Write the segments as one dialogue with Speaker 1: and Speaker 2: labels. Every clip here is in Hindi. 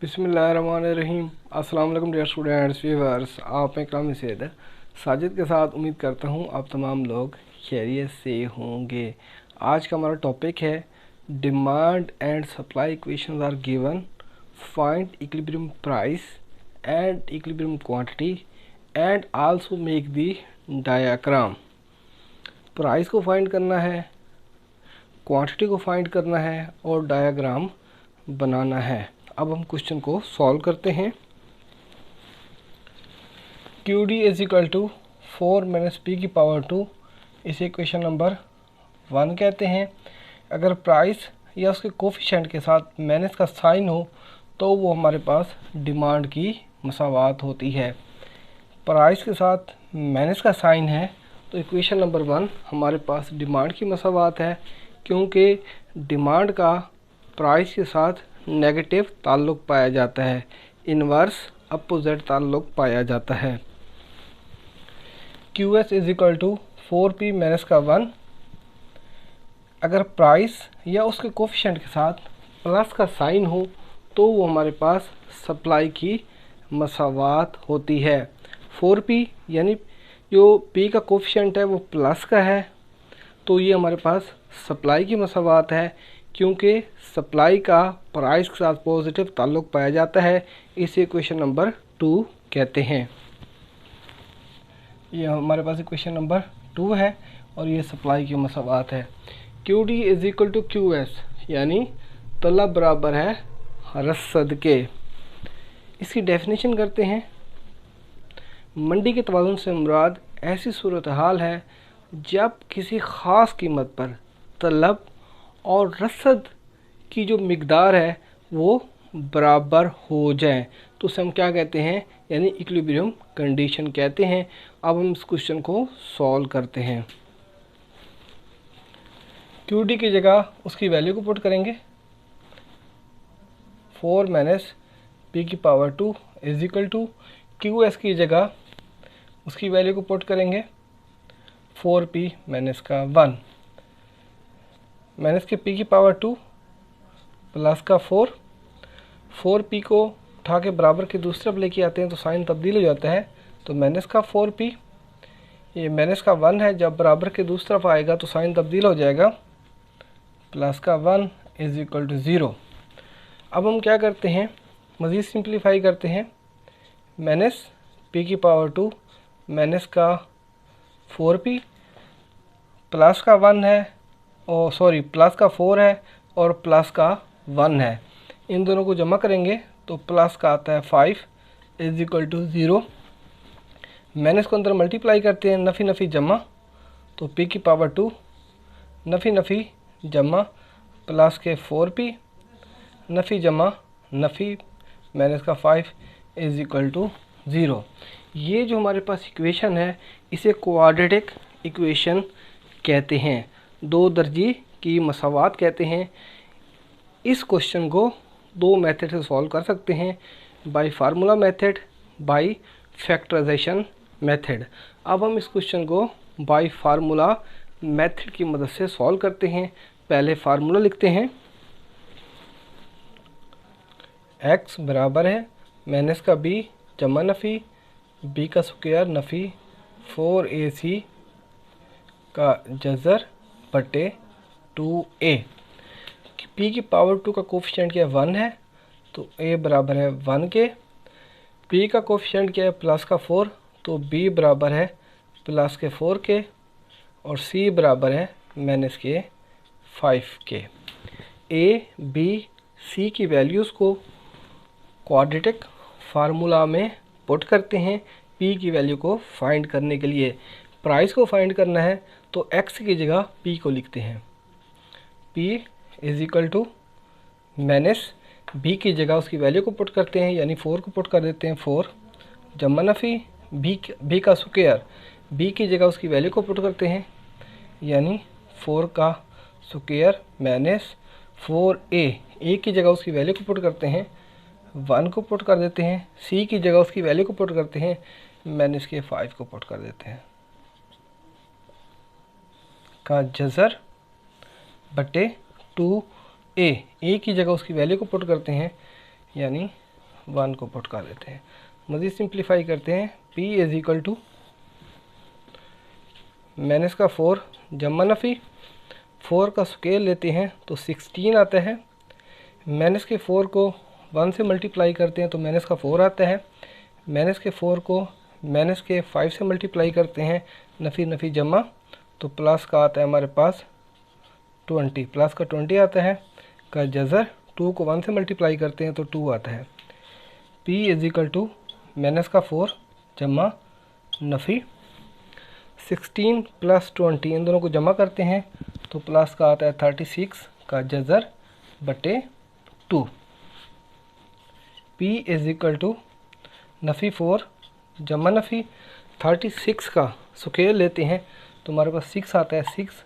Speaker 1: बिस्मिल्लाहिर्रहमानिर्रहीम। अस्सलाम वालेकुम डियर स्टूडेंट्स व्यूअर्स, आप मैं इकराम सैयद साजिद के साथ उम्मीद करता हूँ आप तमाम लोग खैरियत से होंगे। आज का हमारा टॉपिक है demand and supply equations are given, find equilibrium price and equilibrium quantity and also make the diagram. Price को फाइंड करना है, क्वांटिटी को फाइंड करना है और डायग्राम बनाना है। अब हम क्वेश्चन को सॉल्व करते हैं। QD is equal to 4 - P की पावर 2, इसे इक्वेशन नंबर 1 कहते हैं। अगर प्राइस या उसके कोफिशिएंट के साथ माइनस का साइन हो तो वो हमारे पास डिमांड की मसावात होती है। प्राइस के साथ माइनस का साइन है तो इक्वेशन नंबर 1 हमारे पास डिमांड की मसावात है, क्योंकि डिमांड का प्राइस के साथ नेगेटिव ताल्लुक़ पाया जाता है, इन्वर्स अपोजिट ताल्लुक़ पाया जाता है। QS is equal to 4P - 1। अगर प्राइस या उसके कोफिशिएंट के साथ प्लस का साइन हो तो वो हमारे पास सप्लाई की मसावात होती है। 4P यानी जो P का कोफिशिएंट है वो प्लस का है, तो ये हमारे पास सप्लाई की मसावात है, क्योंकि सप्लाई का प्राइस के साथ पॉजिटिव ताल्लुक़ पाया जाता है। इसे इक्वेशन नंबर 2 कहते हैं। ये हमारे पास इक्वेशन नंबर 2 है और ये सप्लाई की मसावात है। QD is equal to QS यानी तलब बराबर है रसद के। इसकी डेफिनेशन करते हैं। मंडी के तवाज़ुन से मुराद ऐसी सूरत हाल है जब किसी ख़ास कीमत पर तलब और रसद की जो मिकदार है वो बराबर हो जाए तो उसे हम क्या कहते हैं, यानी इक्विलिब्रियम कंडीशन कहते हैं। अब हम इस क्वेश्चन को सॉल्व करते हैं। QD की जगह उसकी वैल्यू को पुट करेंगे। 4 - P की power 2 is equal to QS की जगह उसकी वैल्यू को पुट करेंगे 4P - 1 माइनस के P की पावर 2 प्लस का 4P को उठा के बराबर के दूसरे तरफ लेके आते हैं तो साइन तब्दील हो जाता है, तो माइनस का 4P, ये माइनस का 1 है, जब बराबर के दूसरी तरफ आएगा तो साइन तब्दील हो जाएगा, प्लस का 1 इज इक्वल टू 0। अब हम क्या करते हैं, मज़ीद सिंप्लीफाई करते हैं। माइनस P की पावर 2 माइनस का 4P प्लस का 1 है, और सॉरी प्लस का 4 है और प्लस का 1 है। इन दोनों को जमा करेंगे तो प्लस का आता है 5 इज इक्वल टू 0। माइनस को अंदर मल्टीप्लाई करते हैं, नफ़ी नफ़ी जमा, तो P की पावर 2 नफ़ी नफ़ी जमा प्लस के 4P नफ़ी जमा नफ़ी माइनस का 5 इज इक्वल टू 0। ये जो हमारे पास इक्वेशन है इसे क्वाड्रेटिक इक्वेशन कहते हैं, दो दर्जी की मसावात कहते हैं। इस क्वेश्चन को दो मेथड से सॉल्व कर सकते हैं, by formula method, by factorization method. अब हम इस क्वेश्चन को बाय फार्मूला मेथड की मदद से सॉल्व करते हैं। पहले फार्मूला लिखते हैं। x बराबर है माइनस का b जमा नफ़ी b का स्क्वायर नफ़ी 4ac का जज़र बटे 2a। p की पावर 2 का कोफिशिएंट क्या है, 1 है, तो a बराबर है 1 के। p का कोफिशिएंट क्या है, प्लस का 4, तो b बराबर है प्लस के 4 के, और c बराबर है माइनस के 5 के। a b c की वैल्यूज़ को क्वाड्रेटिक फार्मूला में पुट करते हैं p की वैल्यू को फाइंड करने के लिए। प्राइस को फाइंड करना है तो x की जगह p को लिखते हैं। p is equal to minus b की जगह उसकी वैल्यू को पुट करते हैं, यानी 4 को पुट कर देते हैं, 4 जमा नफ़ी b का स्क्वायर, b की जगह उसकी वैल्यू को पुट करते हैं, यानी 4 का स्क्वायर माइनस 4a की जगह उसकी वैल्यू को पुट करते हैं, 1 को पुट कर देते हैं, c की जगह उसकी वैल्यू को पुट करते हैं, माइनस के 5 को पुट कर देते हैं, का जज़र बटे 2a की जगह उसकी वैल्यू को पुट करते हैं, यानी 1 को पुट कर देते हैं। मज़ीद सिंप्लीफाई करते हैं। P is equal to minus का 4 जमा नफ़ी 4 का स्केल लेते हैं तो 16 आता है। माइनस के 4 को 1 से मल्टीप्लाई करते हैं तो माइनस का 4 आता है। माइनस के 4 को माइनस के 5 से मल्टीप्लाई करते हैं, नफ़ी नफ़ी जमा, तो प्लस का आता है हमारे पास 20, प्लस का 20 आता है। का जज़र 2 को 1 से मल्टीप्लाई करते हैं तो 2 आता है। P is equal to minus का 4 जमा नफ़ी 16 प्लस 20, इन दोनों को जमा करते हैं तो प्लस का आता है 36 का जज़र बटे 2। P इज़ इक्वल टू नफ़ी 4 जमा नफ़ी 36 का स्केल लेते हैं तो हमारे पास 6 आता है, 6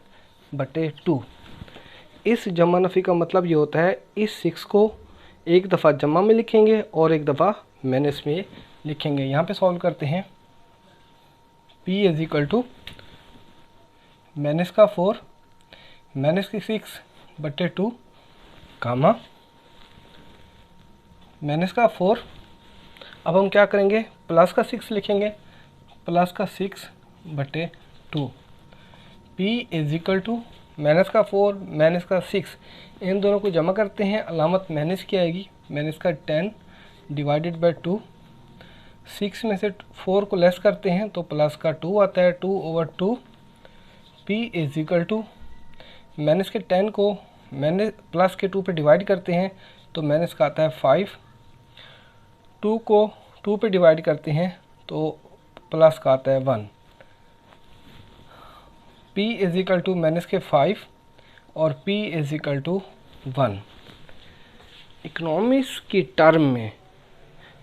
Speaker 1: बटे 2। इस जमा नफ़ी का मतलब ये होता है इस 6 को एक दफ़ा जमा में लिखेंगे और एक दफ़ा माइनस में लिखेंगे। यहाँ पे सॉल्व करते हैं। P is equal to minus का 4 माइनस की 6 बटे 2 कामा माइनस का 4। अब हम क्या करेंगे, प्लस का 6 लिखेंगे, प्लस का 6 बटे 2। P is equal to minus का 4 माइनस का 6, इन दोनों को जमा करते हैं, अलामत माइनस की आएगी, माइनस का 10 डिवाइडेड बाई 2। 6 में से 4 को लेस करते हैं तो प्लस का 2 आता है, 2/2। P is equal to minus के 10 को माइनस प्लस के 2 पे डिवाइड करते हैं तो माइनस का आता है 5। 2 को 2 पे डिवाइड करते हैं तो प्लस का आता है 1। P is equal to minus के 5 और P is equal to 1। Economics की टर्म में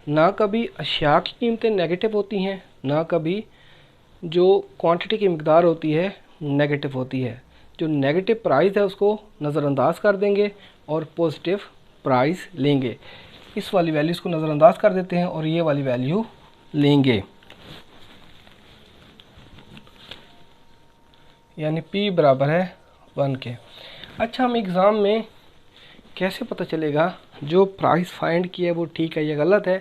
Speaker 1: ना कभी अशिया की कीमतें नेगेटिव होती हैं, ना कभी जो क्वांटिटी की मकदार होती है नेगेटिव होती है। जो नेगेटिव प्राइस है उसको नज़रअंदाज कर देंगे और पॉजिटिव प्राइस लेंगे। इस वाली वैल्यूज़ को नज़रअंदाज कर देते हैं और ये वाली वैल्यू लेंगे, यानी P बराबर है 1 के। अच्छा, हम एग्ज़ाम में कैसे पता चलेगा जो प्राइस फाइंड किया है वो ठीक है या गलत है?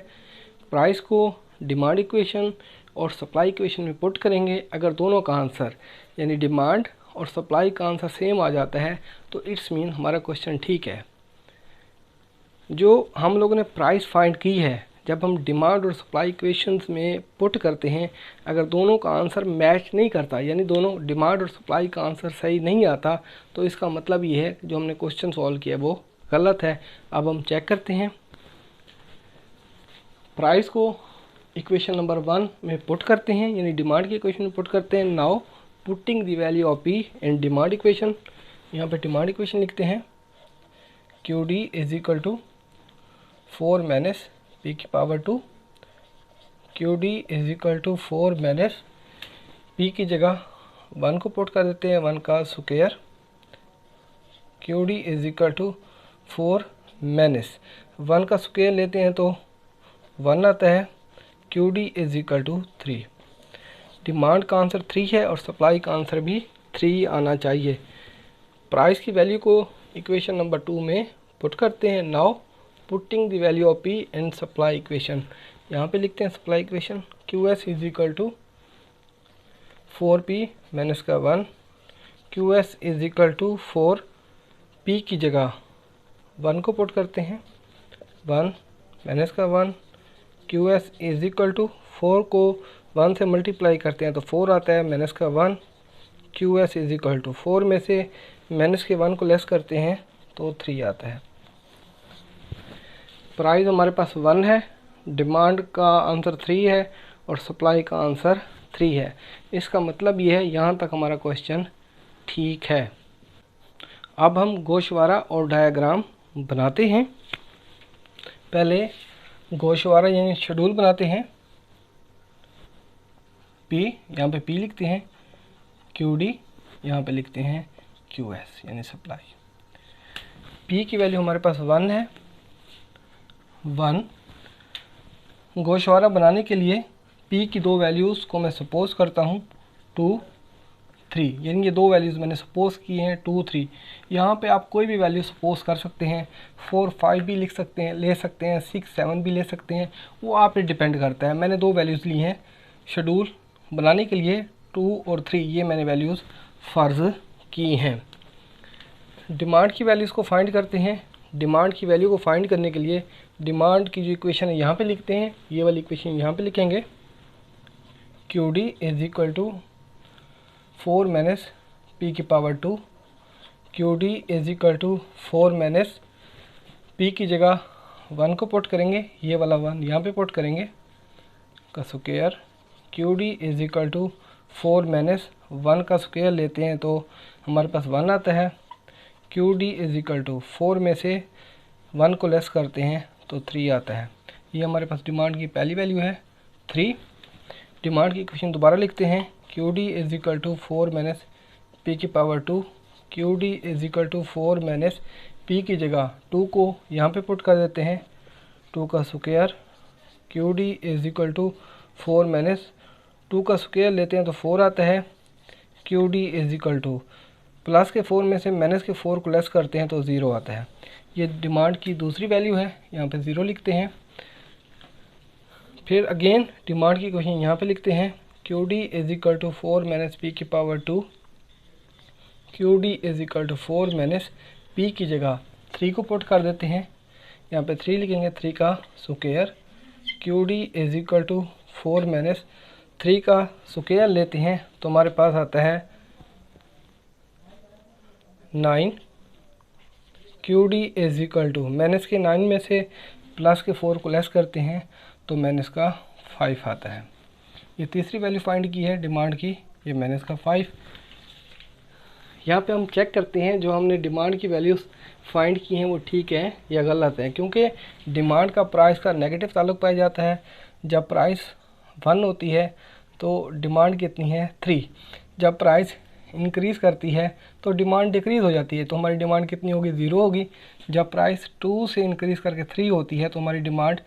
Speaker 1: प्राइस को डिमांड इक्वेशन और सप्लाई इक्वेशन में पुट करेंगे। अगर दोनों का आंसर यानी डिमांड और सप्लाई का आंसर सेम आ जाता है तो इट्स मीन हमारा क्वेश्चन ठीक है। जो हम लोगों ने प्राइस फाइंड की है, जब हम डिमांड और सप्लाई इक्वेशंस में पुट करते हैं, अगर दोनों का आंसर मैच नहीं करता, यानी दोनों डिमांड और सप्लाई का आंसर सही नहीं आता, तो इसका मतलब ये है जो हमने क्वेश्चन सॉल्व किया वो गलत है। अब हम चेक करते हैं। प्राइस को इक्वेशन नंबर 1 में पुट करते हैं, यानी डिमांड की इक्वेशन में पुट करते हैं। Now putting the value of P in demand equation, यहाँ पे डिमांड इक्वेशन लिखते हैं। QD is equal to 4 minus P की power 2। QD is equal to 4 minus P की जगह 1 को पुट कर देते हैं, 1 का square. QD is equal to 4 minus 1 का स्क्वायर लेते हैं तो 1 आता है। QD is equal to 3। Demand का आंसर 3 है और सप्लाई का आंसर भी 3 आना चाहिए। प्राइस की वैल्यू को इक्वेशन नंबर 2 में पुट करते हैं। Now putting the value of P in supply equation, यहाँ पे लिखते हैं supply equation. QS is equal to 4P minus का 1। QS is equal to 4P की जगह 1 को पुट करते हैं, 1 माइनस का 1। QS इज इक्वल टू 4 को 1 से मल्टीप्लाई करते हैं तो 4 आता है, माइनस का 1। QS इज इक्वल टू 4 में से माइनस के 1 को लेस करते हैं तो 3 आता है। प्राइस हमारे पास 1 है, डिमांड का आंसर 3 है और सप्लाई का आंसर 3 है। इसका मतलब ये है यहाँ तक हमारा क्वेश्चन ठीक है। अब हम गोशवारा और डायग्राम बनाते हैं। पहले गोशवारा यानी शेड्यूल बनाते हैं। P यहाँ पे P लिखते हैं, QD यहाँ पे लिखते हैं QS यानी सप्लाई। P की वैल्यू हमारे पास 1 है। 1 गोशवारा बनाने के लिए P की दो वैल्यूज़ को मैं सपोज करता हूँ 2, 3, यानी ये दो वैल्यूज़ मैंने सपोज की हैं 2 3। यहाँ पे आप कोई भी वैल्यू सपोज कर सकते हैं, 4 5 भी लिख सकते हैं, ले सकते हैं, 6 7 भी ले सकते हैं, वो आप पे डिपेंड करता है। मैंने दो वैल्यूज़ ली हैं शेड्यूल बनाने के लिए, 2 और 3, ये मैंने वैल्यूज़ फ़र्ज़ की हैं। डिमांड की वैल्यूज़ को फाइंड करते हैं। डिमांड की वैल्यू को फाइंड करने के लिए डिमांड की जो इक्वेशन है यहाँ पे लिखते हैं, ये वाली इक्वेशन यहाँ पे लिखेंगे, Q D is equal to 4 minus P की power 2, Q D is equal to 4 minus P की जगह 1 को पुट करेंगे, ये वाला 1 यहाँ पे पुट करेंगे का square, Q D is equal to 4 minus 1 का स्क्वायर लेते हैं तो हमारे पास 1 आता है, Q D is equal to 4 में से 1 को लेस करते हैं तो 3 आता है। ये हमारे पास डिमांड की पहली वैल्यू है 3। डिमांड की इक्वेशन दोबारा लिखते हैं, Q D is equal to 4 minus P की power 2, Q D is equal to 4 minus P की जगह 2 को यहाँ पे पुट कर देते हैं, 2 का square, Q D is equal to 4 minus 2 का स्क्वायर लेते हैं तो 4 आता है, Q D is equal to plus के 4 में से माइनस के 4 को लेस करते हैं तो 0 आता है। ये डिमांड की दूसरी वैल्यू है, यहाँ पे 0 लिखते हैं। फिर अगेन डिमांड की क्वेश्चन यहाँ पे लिखते हैं, Q D is equal to 4 minus P की power 2, Q D is equal to 4 minus P की जगह 3 को पुट कर देते हैं, यहाँ पे 3 लिखेंगे, 3 का square, Q D is equal to 4 minus 3 का स्क्वायर लेते हैं तो हमारे पास आता है 9, Q D is equal to minus के 9 में से प्लस के 4 को लेस करते हैं तो माइनस का 5 आता है। ये तीसरी वैल्यू फाइंड की है डिमांड की, ये माइनस का 5। यहाँ पे हम चेक करते हैं जो हमने डिमांड की वैल्यूज़ फाइंड की हैं वो ठीक है या गलत है, क्योंकि डिमांड का प्राइस का नेगेटिव ताल्लुक पाया जाता है। जब प्राइस 1 होती है तो डिमांड कितनी है 3, जब प्राइस इंक्रीज़ करती है तो डिमांड डिक्रीज़ हो जाती है, तो हमारी डिमांड कितनी होगी 0 होगी। जब प्राइस 2 से इंक्रीज़ करके 3 होती है तो हमारी डिमांड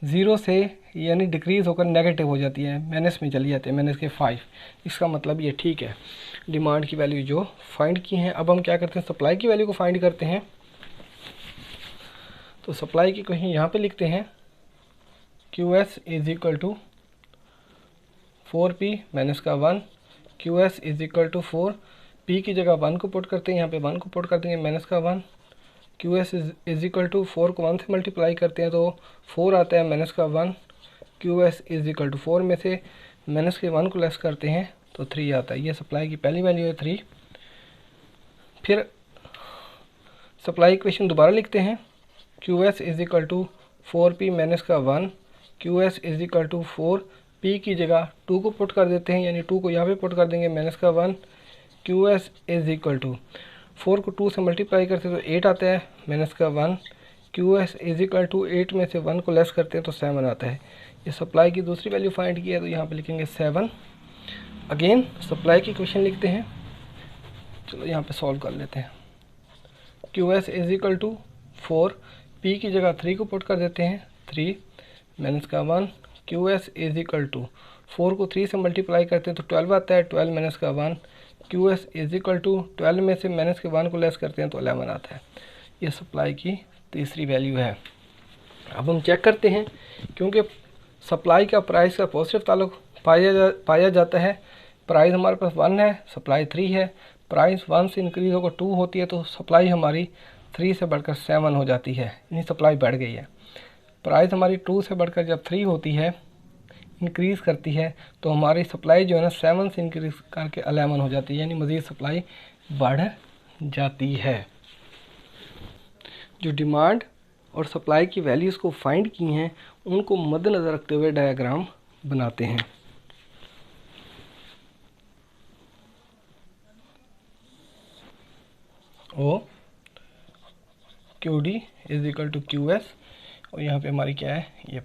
Speaker 1: 0 से यानी डिक्रीज़ होकर नेगेटिव हो जाती है, माइनस में चली जाती है, माइनस के 5। इसका मतलब ये ठीक है डिमांड की वैल्यू जो फाइंड की हैं। अब हम क्या करते हैं, सप्लाई की वैल्यू को फाइंड करते हैं। तो सप्लाई की क्वेश्चन यहाँ पे लिखते हैं, Q S is equal to 4p minus का 1, Q S is equal to 4, P की जगह 1 को पुट करते हैं, यहाँ पे 1 को पुट कर देंगे माइनस का 1, Q S is equal to 4 को 1 से मल्टीप्लाई करते हैं तो 4 आता है माइनस का 1, Q S is equal to 4 में से माइनस के 1 को लेस करते हैं तो 3 आता है। ये सप्लाई की पहली वैल्यू है 3। फिर सप्लाई इक्वेशन दोबारा लिखते हैं, Q S is equal to 4p minus का 1, Q S is equal to 4, P की जगह 2 को पुट कर देते हैं, यानी 2 को यहाँ पे पुट कर देंगे माइनस का 1, Q S is equal to 4 को 2 से मल्टीप्लाई करते हैं तो 8 आता है माइनस का 1, Q S is equal to 8 में से 1 को लेस करते हैं तो 7 आता है। ये सप्लाई की दूसरी वैल्यू फाइंड की है तो यहाँ पे लिखेंगे 7। अगेन सप्लाई की क्वेश्चन लिखते हैं, चलो यहाँ पे सॉल्व कर लेते हैं। Q S is equal to 4, P की जगह 3 को पुट कर देते हैं, 3 माइनस का 1, Q S is equal to 4 को 3 से मल्टीप्लाई करते हैं तो 12 आता है, 12 माइनस का 1, Q S is equal to 12 में से माइनस के 1 को लेस करते हैं तो 11 आता है। ये सप्लाई की तीसरी वैल्यू है। अब हम चेक करते हैं, क्योंकि सप्लाई का प्राइस का पॉजिटिव ताल्लुक पाया जाता है। प्राइस हमारे पास 1 है, सप्लाई 3 है, प्राइस 1 से इंक्रीज़ होकर 2 होती है तो सप्लाई हमारी 3 से बढ़कर 7 हो जाती है, यानी सप्लाई बढ़ गई है। प्राइस हमारी 2 से बढ़कर जब 3 होती है, इंक्रीज़ करती है, तो हमारी सप्लाई जो है ना 7 से इंक्रीज़ करके 11 हो जाती है, यानी मज़ीद सप्लाई बढ़ जाती है। जो डिमांड और सप्लाई की वैल्यूज़ को फाइंड की हैं उनको मद्देनज़र रखते हुए डायग्राम बनाते हैं। O Q D is equal to Q S, और यहाँ पे हमारी क्या है, ये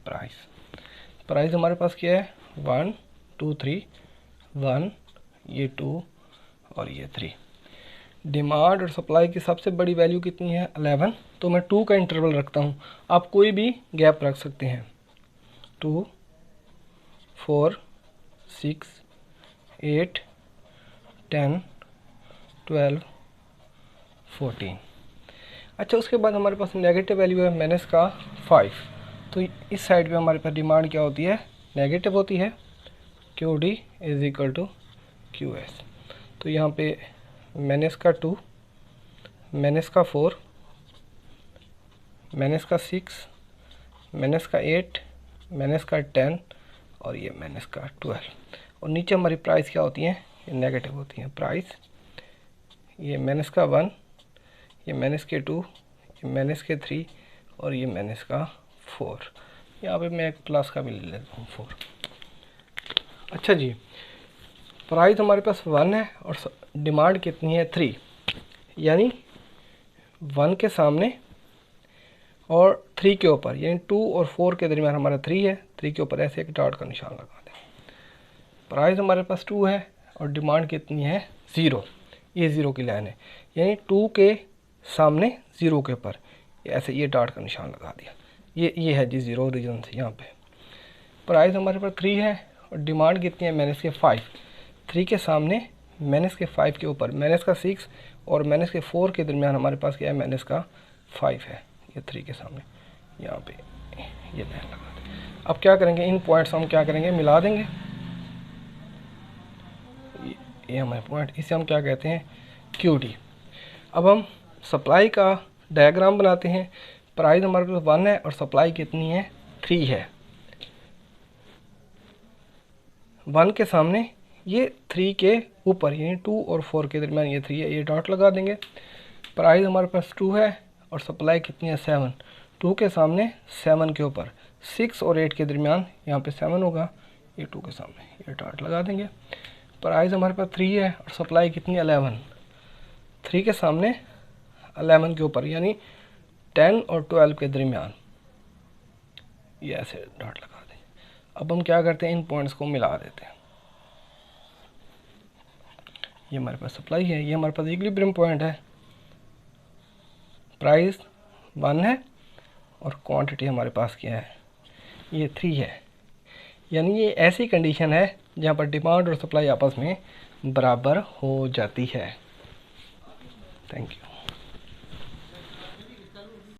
Speaker 1: प्राइस हमारे पास क्या है 1 2 3, 1 ये 2 और ये 3। डिमांड और सप्लाई की सबसे बड़ी वैल्यू कितनी है 11, तो मैं 2 का इंटरवल रखता हूँ, आप कोई भी गैप रख सकते हैं, 2 4 6 8 10, 12, 14। अच्छा, उसके बाद हमारे पास नेगेटिव वैल्यू है माइनस का 5। तो इस साइड पे हमारे पास डिमांड क्या होती है, नेगेटिव होती है। Q D is equal to Q S. तो यहाँ पे माइनस का 2, माइनस का 4, माइनस का 6, माइनस का 8, माइनस का 10 और ये माइनस का 12। और नीचे हमारी प्राइस क्या होती हैं, ये नेगेटिव होती हैं प्राइस। ये माइनस का 1, ये माइनस के 2, ये माइनस के 3 और ये माइनस का 4। यहाँ पे मैं एक प्लस का भी ले लेता हूँ 4। अच्छा जी, प्राइस हमारे पास 1 है और डिमांड कितनी है 3, यानी 1 के सामने और 3 के ऊपर, यानी 2 और 4 के दरमियान हमारा 3 है। 3 के ऊपर ऐसे एक डॉट का निशान लगा दें। प्राइस हमारे पास 2 है और डिमांड कितनी है 0, ये 0 की लाइन है, यानी 2 के सामने 0 के ऊपर ऐसे ये डॉट का निशान लगा दिया। ये है जी 0 रीजन से। यहाँ पे प्राइस हमारे पास 3 है और डिमांड कितनी है माइनस के 5। 3 के सामने माइनस के 5 के ऊपर माइनस का 6 और माइनस के 4 के दरमियान हमारे पास क्या है माइनस का 5 है। ये 3 के सामने यहाँ पे ये लाइन लगा दें। अब क्या करेंगे, इन पॉइंट्स हम क्या करेंगे, मिला देंगे। ये हमारे पॉइंट, इसे हम क्या कहते हैं क्यू डी। अब हम सप्लाई का डायग्राम बनाते हैं। प्राइस हमारे पास 1 है और सप्लाई कितनी है 3 है। 1 के सामने ये 3 के ऊपर यानी 2 और 4 के दरमियान ये 3 है, ये डॉट लगा देंगे। प्राइस हमारे पास 2 है और सप्लाई कितनी है 7। 2 के सामने 7 के ऊपर 6 और 8 के दरमियान यहाँ पे 7 होगा, ये 2 के सामने ये डॉट लगा देंगे। प्राइस हमारे पास 3 है और सप्लाई कितनी है 11। 3 के सामने 11 के ऊपर यानी 10 और 12 के दरमियान ये ऐसे डॉट लगा दें। अब हम क्या करते हैं, इन पॉइंट्स को मिला देते हैं। ये हमारे पास सप्लाई है, ये हमारे पास इक्विलिब्रियम पॉइंट है। प्राइस 1 है और क्वांटिटी हमारे पास क्या है, ये 3 है। यानी ये ऐसी कंडीशन है जहाँ पर डिमांड और सप्लाई आपस में बराबर हो जाती है। Thank you.